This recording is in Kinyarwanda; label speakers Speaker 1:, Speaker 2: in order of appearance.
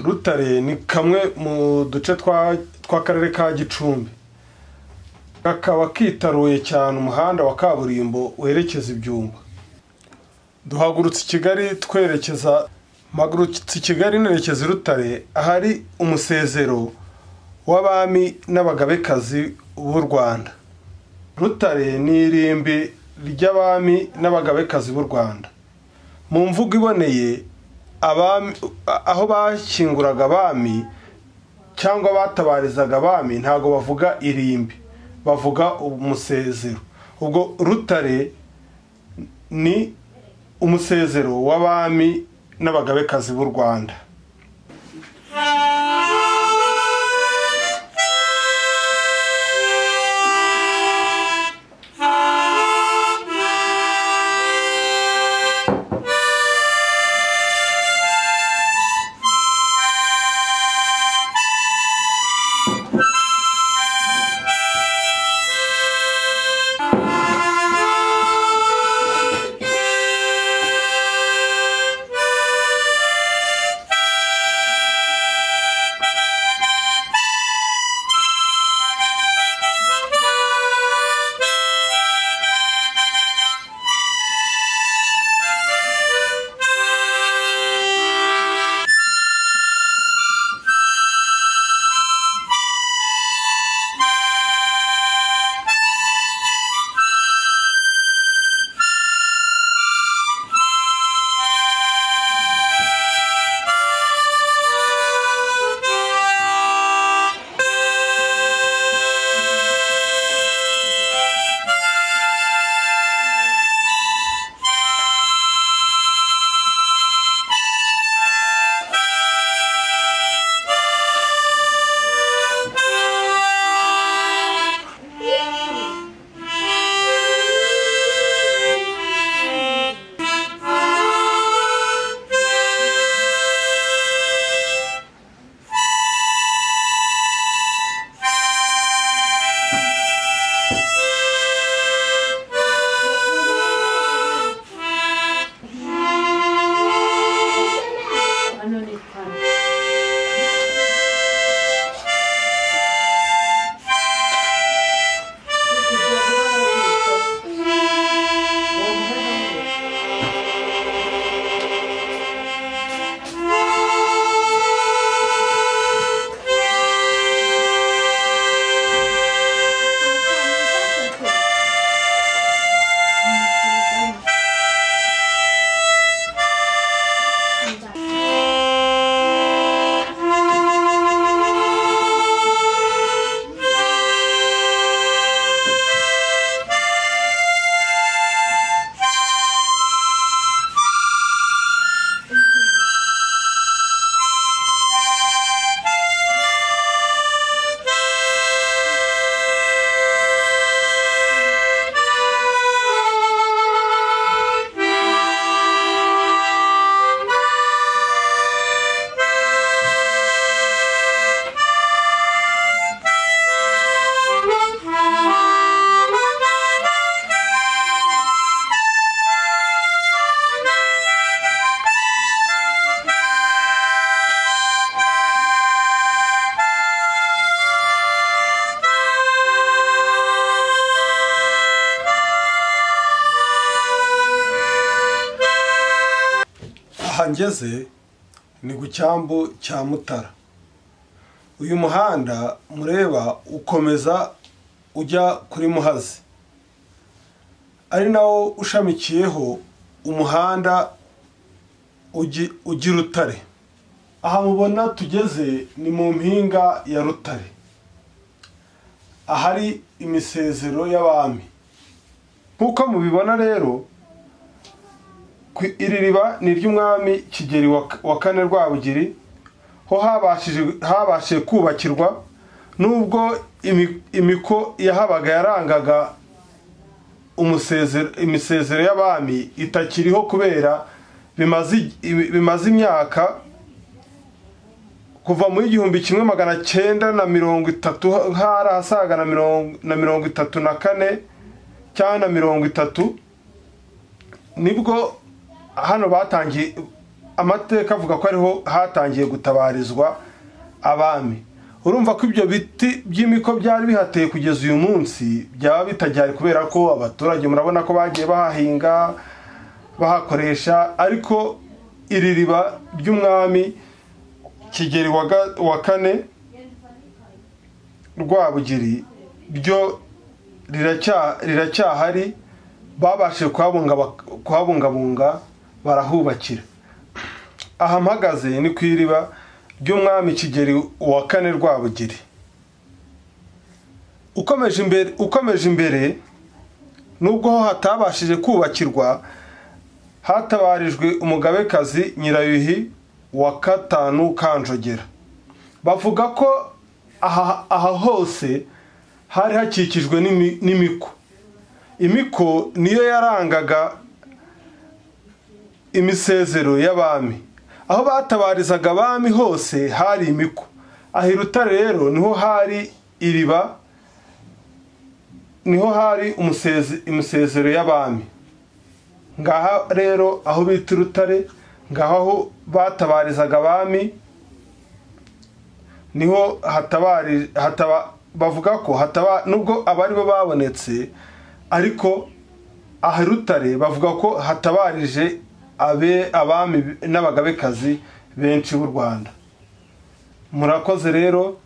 Speaker 1: Rutare ni kamwe mu duce tw'akarere ka Gicumbi, kakaba kitaruye cyane umuhanda wa kaburimbo werekeza Ibyumba. Duhagurutse i Kigali twerekeza nerekeza i Rutare, ahari umusezero w'abami n'abagabekazi b'u Rwanda. Rutare ni irimbi ry'abami n'abagabekazi b'u Rwanda. Mu mvugo iboneye, aho bashyinguraga abami cyangwa batabarizaga abami ntago bavuga irimbi, bavuga umusezero. Ubwo Rutare ni umusezero w'abami n'abagabekazi b'u Rwanda. Ngeze ni ku cyambu cya Mutara. Uyu muhanda mureba ukomeza ujya kuri Muhazi, ari nawo ushamikiyeho umuhanda ugira Rutare. Aha mubona tugeze ni mu mpinga ya Rutare, ahari imisezero y'abami. Nk'uko mubibona rero, iri riba ni ry'umwami Kigeli wa kane Rwabugiri, ho habashije kubakirwa, nubwo imiko yahabaga yarangaga imisezero y'abami itakiriho kubera bimaze imyaka kuva mu 1930 hari asaga na 34 cyangwa na 30, nibwo hano batangiye amateka avuga ko ariho hatangiye gutabarizwa abami. Urumva ko ibyo biti by'imiko byari bihateye kugeza uyu munsi byaba bitajyari, kubera ko abaturage murabona ko bagiye bahahinga bahakoresha. Ariko iri riba ry'umwami Kigeli wa kane Rwabugiri ryo riracyahari, babashije kuhabungabunga barahubakira. Aha mpagaze ni ku iriba ry'umwami Kigeli wa kane Rwabugiri. Ukomeje imbere nubwo ho hatabashije kubakirwa, hatabarijwe umugabekazi Nyirayuhi wa gatanu Kanjogera. Bavuga ko aha hose hari hakikijwe n'imiko. Imiko niyo yarangaga imisezero y'abami. Aho batabarizaga abami hose hari imiko. Aho i Rutare rero niho hari iriba, niho hari imisezero y'abami. Ngaha rero aho bita Rutare, ngaho batabarizaga abami, niho bavuga ko nubwo abari bo babonetse, ariko aha Rutare bavuga ko hatabarije abami n'abagabekazi benshi b'u Rwanda. Murakoze rero.